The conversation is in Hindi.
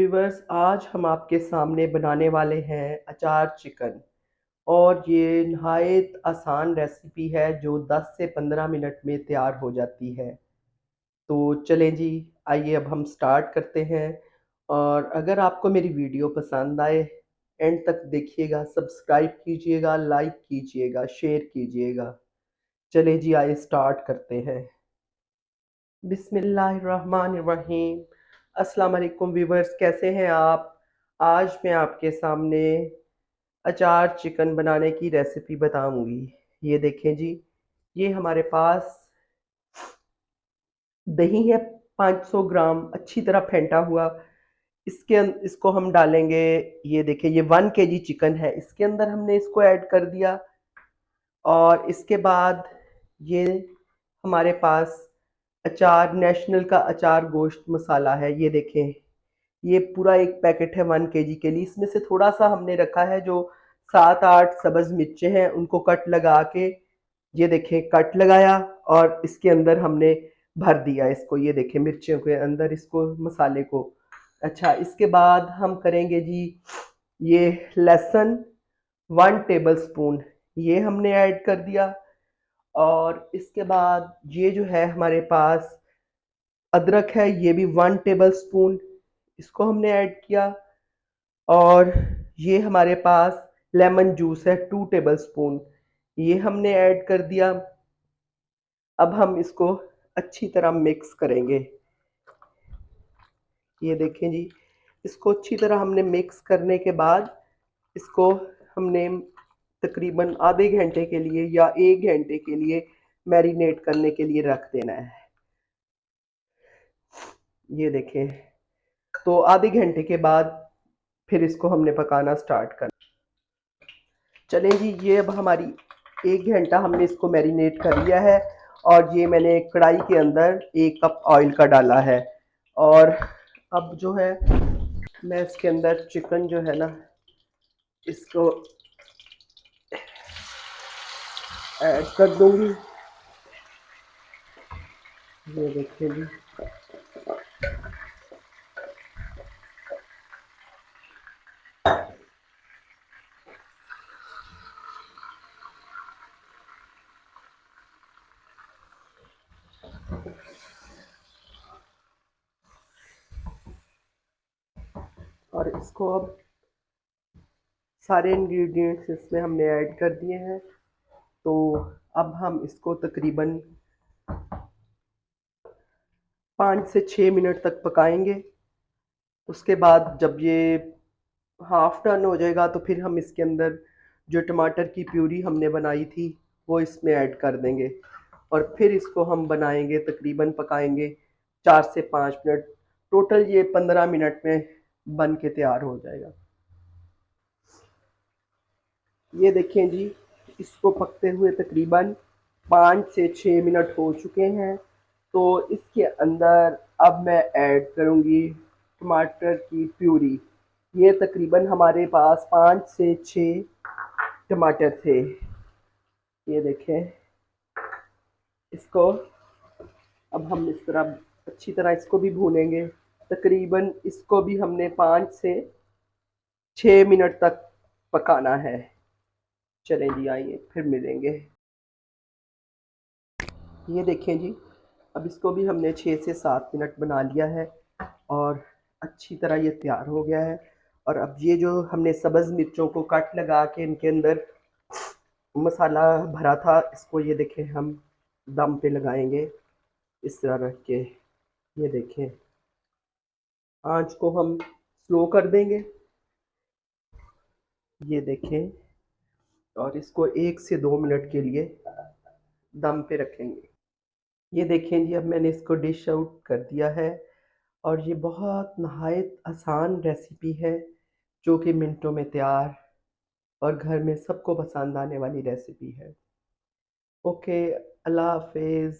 व्यूअर्स, आज हम आपके सामने बनाने वाले हैं अचार चिकन। और ये नहायत आसान रेसिपी है जो 10 से 15 मिनट में तैयार हो जाती है। तो चलें जी, आइए अब हम स्टार्ट करते हैं। और अगर आपको मेरी वीडियो पसंद आए, एंड तक देखिएगा, सब्सक्राइब कीजिएगा, लाइक कीजिएगा, शेयर कीजिएगा। चलें जी, आइए स्टार्ट करते हैं। बिस्मिल्लाहिर्रहमानिर्रहीम। अस्सलाम वालेकुम व्यूवर्स, कैसे हैं आप? आज मैं आपके सामने अचार चिकन बनाने की रेसिपी बताऊंगी। ये देखें जी, ये हमारे पास दही है 500 ग्राम अच्छी तरह फेंटा हुआ। इसको हम डालेंगे। ये देखें, ये 1 kg चिकन है, इसके अंदर हमने इसको ऐड कर दिया। और इसके बाद ये हमारे पास अचार नेशनल का अचार गोश्त मसाला है। ये देखें, ये पूरा एक पैकेट है 1 kg के लिए। इसमें से थोड़ा सा हमने रखा है, जो 7-8 सब्ज मिर्चें हैं उनको कट लगा के, ये देखें, कट लगाया और इसके अंदर हमने भर दिया इसको। ये देखें, मिर्चियों के अंदर इसको, मसाले को। अच्छा, इसके बाद हम करेंगे जी, ये लहसुन 1 टेबल स्पून ये हमने ऐड कर दिया। और इसके बाद ये जो है हमारे पास अदरक है, ये भी 1 टेबल स्पून इसको हमने ऐड किया। और ये हमारे पास लेमन जूस है 2 टेबल स्पून, ये हमने ऐड कर दिया। अब हम इसको अच्छी तरह मिक्स करेंगे। ये देखें जी, इसको अच्छी तरह हमने मिक्स करने के बाद इसको हमने तकरीबन आधे घंटे के लिए या 1 घंटे के लिए मैरिनेट करने के लिए रख देना है। ये देखें, तो आधे घंटे के बाद फिर इसको हमने पकाना स्टार्ट कर। चलें जी, ये अब हमारी 1 घंटा हमने इसको मैरिनेट कर लिया है। और ये मैंने कढ़ाई के अंदर 1 कप ऑयल का डाला है। और अब जो है, मैं इसके अंदर चिकन जो है ना, इसको ऐड कर दूंगी। ये देखिए जी, और इसको अब सारे इंग्रेडिएंट्स इसमें हमने ऐड कर दिए हैं। तो अब हम इसको तकरीबन 5 से 6 मिनट तक पकाएंगे। उसके बाद जब ये हाफ डन हो जाएगा, तो फिर हम इसके अंदर जो टमाटर की प्यूरी हमने बनाई थी वो इसमें ऐड कर देंगे। और फिर इसको हम बनाएंगे, तकरीबन पकाएंगे 4 से 5 मिनट। टोटल ये 15 मिनट में बन के तैयार हो जाएगा। ये देखें जी, इसको पकते हुए तकरीबन 5 से 6 मिनट हो चुके हैं। तो इसके अंदर अब मैं ऐड करूंगी टमाटर की प्यूरी। ये तकरीबन हमारे पास 5 से 6 टमाटर थे। ये देखें, इसको अब हम इस तरह अच्छी तरह इसको भी भूनेंगे। तकरीबन इसको भी हमने 5 से 6 मिनट तक पकाना है। चलें जी, आइए फिर मिलेंगे। ये देखें जी, अब इसको भी हमने 6 से 7 मिनट बना लिया है और अच्छी तरह ये तैयार हो गया है। और अब ये जो हमने सब्ज़ मिर्चों को कट लगा के इनके अंदर मसाला भरा था, इसको ये देखें हम दम पे लगाएंगे इस तरह रख के। ये देखें, आंच को हम स्लो कर देंगे। ये देखें, और इसको 1 से 2 मिनट के लिए दम पे रखेंगे। ये देखें जी, अब मैंने इसको डिश आउट कर दिया है। और ये बहुत नहायत आसान रेसिपी है, जो कि मिनटों में तैयार और घर में सबको पसंद आने वाली रेसिपी है। ओके, अल्लाह हाफिज़।